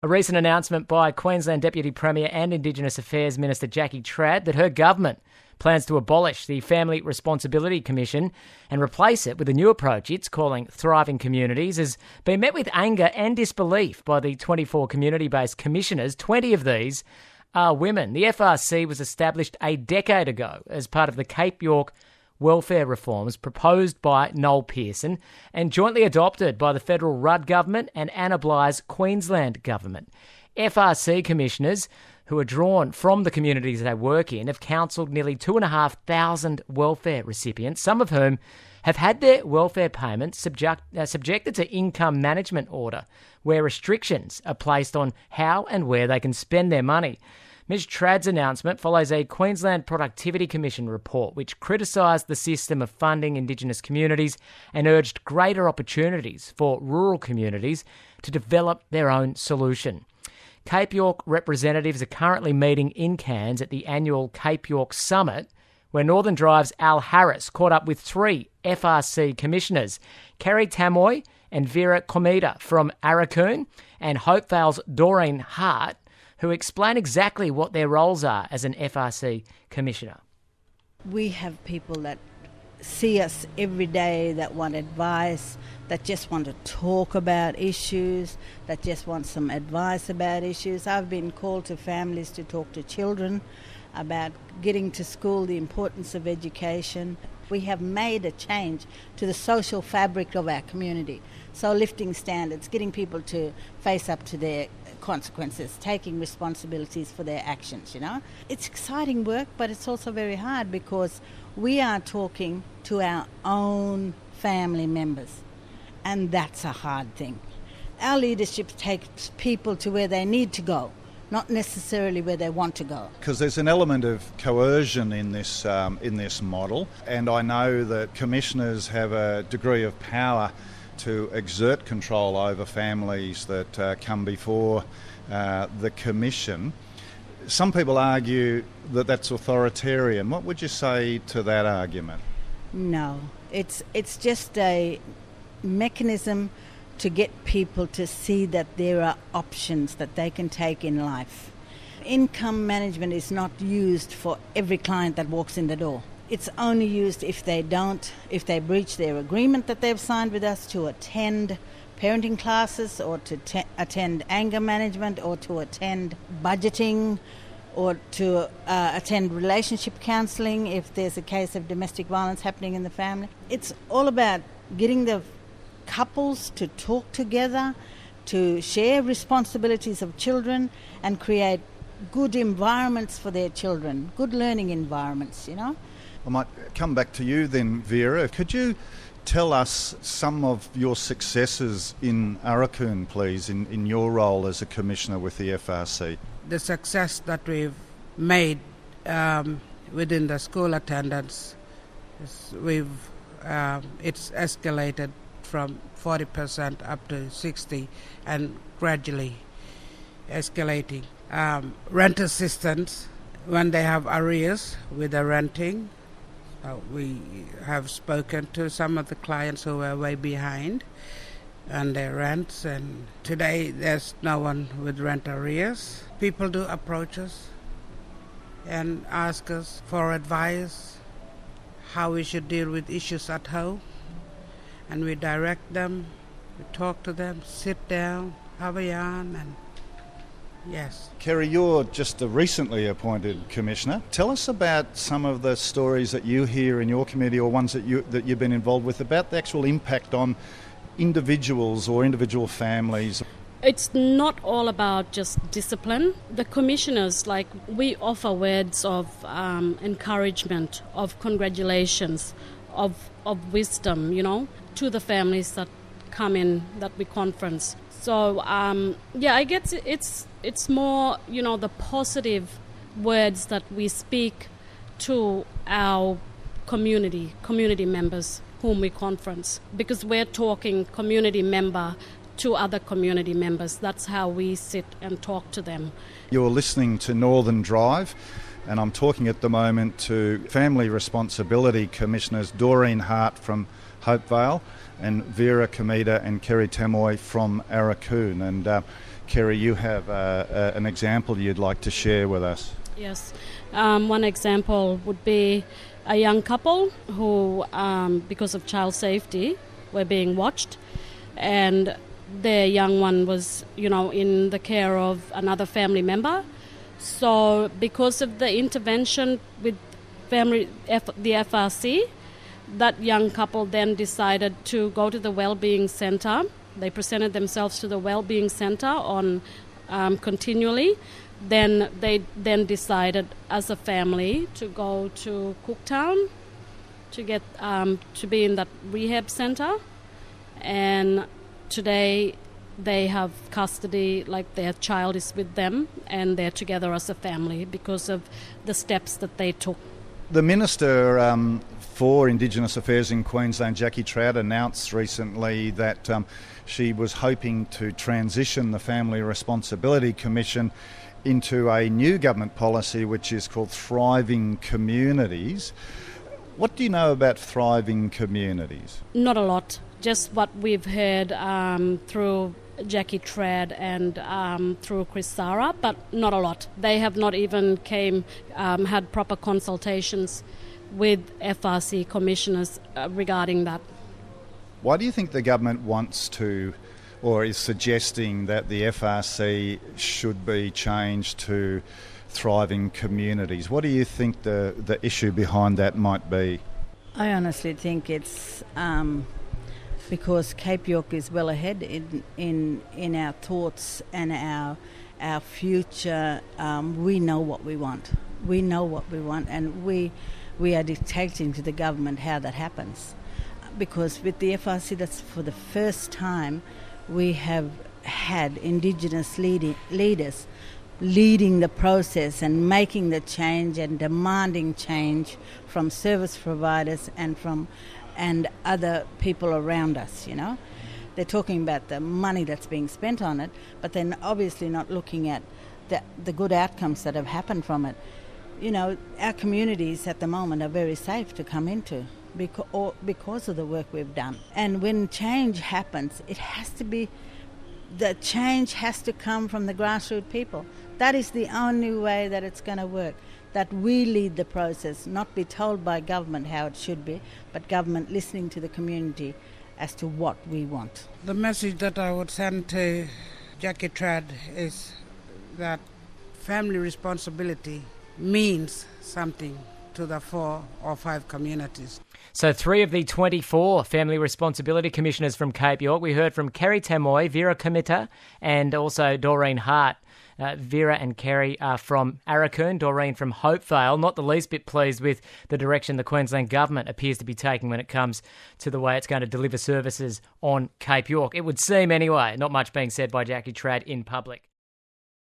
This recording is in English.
A recent announcement by Queensland Deputy Premier and Indigenous Affairs Minister Jackie Trad that her government plans to abolish the Family Responsibility Commission and replace it with a new approach it's calling Thriving Communities has been met with anger and disbelief by the 24 community-based commissioners. 20 of these are women. The FRC was established a decade ago as part of the Cape York welfare reforms proposed by Noel Pearson and jointly adopted by the federal Rudd government and Anna Blig's Queensland government. FRC commissioners, who are drawn from the communities they work in, have counselled nearly 2,500 welfare recipients, some of whom have had their welfare payments subjected to income management order, where restrictions are placed on how and where they can spend their money. Ms Trad's announcement follows a Queensland Productivity Commission report which criticised the system of funding Indigenous communities and urged greater opportunities for rural communities to develop their own solution. Cape York representatives are currently meeting in Cairns at the annual Cape York Summit, where Northern Drive's Al Harris caught up with 3 FRC commissioners, Kerry Tamoy and Vera Comida from Arakoon, and Hopevale's Doreen Hart, who explain exactly what their roles are as an FRC commissioner. We have people that see us every day, that want advice, that just want to talk about issues, that just want some advice about issues. I've been called to families to talk to children about getting to school, the importance of education. We have made a change to the social fabric of our community. So lifting standards, getting people to face up to their consequences, taking responsibilities for their actions, you know. It's exciting work, but it's also very hard because we are talking to our own family members, and that's a hard thing. Our leadership takes people to where they need to go, not necessarily where they want to go. Because there's an element of coercion in this model, and I know that commissioners have a degree of power to exert control over families that come before the Commission. Some people argue that that's authoritarian. What would you say to that argument? No, it's just a mechanism to get people to see that there are options that they can take in life. Income management is not used for every client that walks in the door. It's only used if they breach their agreement that they've signed with us to attend parenting classes or to attend anger management or to attend budgeting or to attend relationship counselling if there's a case of domestic violence happening in the family. It's all about getting the couples to talk together, to share responsibilities of children and create good environments for their children, good learning environments, you know. I might come back to you then, Vera. Could you tell us some of your successes in Arakoon, please, in your role as a commissioner with the FRC? The success that we've made within the school attendance, it's escalated from 40% up to 60% and gradually escalating. Rent assistance, when they have arrears with the renting, we have spoken to some of the clients who were way behind on their rents, and today there's no one with rent arrears. People do approach us and ask us for advice, how we should deal with issues at home, and we direct them, we talk to them, sit down, have a yarn, and yes. Kerry, you're just a recently appointed commissioner. Tell us about some of the stories that you hear in your committee or ones that you've been involved with about the actual impact on individuals or individual families. It's not all about just discipline. The commissioners, we offer words of encouragement, of congratulations, of wisdom, to the families that come in, that we conference. So, I guess it's more, the positive words that we speak to our community members whom we conference, because we're talking community member to other community members. That's how we sit and talk to them. You're listening to Northern Drive, and I'm talking at the moment to Family Responsibility Commissioners Doreen Hart from Hopevale and Vera Comida and Kerry Tamoy from Arakoon. And Kerry, you have an example you'd like to share with us. Yes. One example would be a young couple who, because of child safety, were being watched, and their young one was, in the care of another family member. So because of the intervention with the FRC, that young couple then decided to go to the Wellbeing Centre. They presented themselves to the Wellbeing Centre on continually. Then they decided as a family to go to Cooktown to get to be in that rehab centre. And today they have custody, like their child is with them, and they're together as a family because of the steps that they took. The Minister for Indigenous Affairs in Queensland, Jackie Trad, announced recently that she was hoping to transition the Family Responsibility Commission into a new government policy which is called Thriving Communities. What do you know about thriving communities? Not a lot, just what we've heard through Jackie Trad and through Chris Sara, but not a lot. They have not even had proper consultations with FRC commissioners regarding that. Why do you think the government wants to, or is suggesting that the FRC should be changed to thriving communities? What do you think the issue behind that might be? I honestly think it's because Cape York is well ahead in our thoughts and our future. We know what we want. We know what we want, and we are dictating to the government how that happens. Because with the FRC, that's for the first time we have had Indigenous leaders leading the process and making the change and demanding change from service providers and other people around us, They're talking about the money that's being spent on it, but they're obviously not looking at the good outcomes that have happened from it. Our communities at the moment are very safe to come into because of the work we've done. And when change happens, the change has to come from the grassroots people. That is the only way that it's going to work. That we lead the process, not be told by government how it should be, but government listening to the community as to what we want. The message that I would send to Jackie Trad is that family responsibility means something to the 4 or 5 communities. So 3 of the 24 Family Responsibility Commissioners from Cape York. We heard from Kerry Tamoy, Vera Comita, and also Doreen Hart. Vera and Kerry are from Arakoon, Doreen from Hopevale. Not the least bit pleased with the direction the Queensland Government appears to be taking when it comes to the way it's going to deliver services on Cape York. It would seem anyway, not much being said by Jackie Trad in public.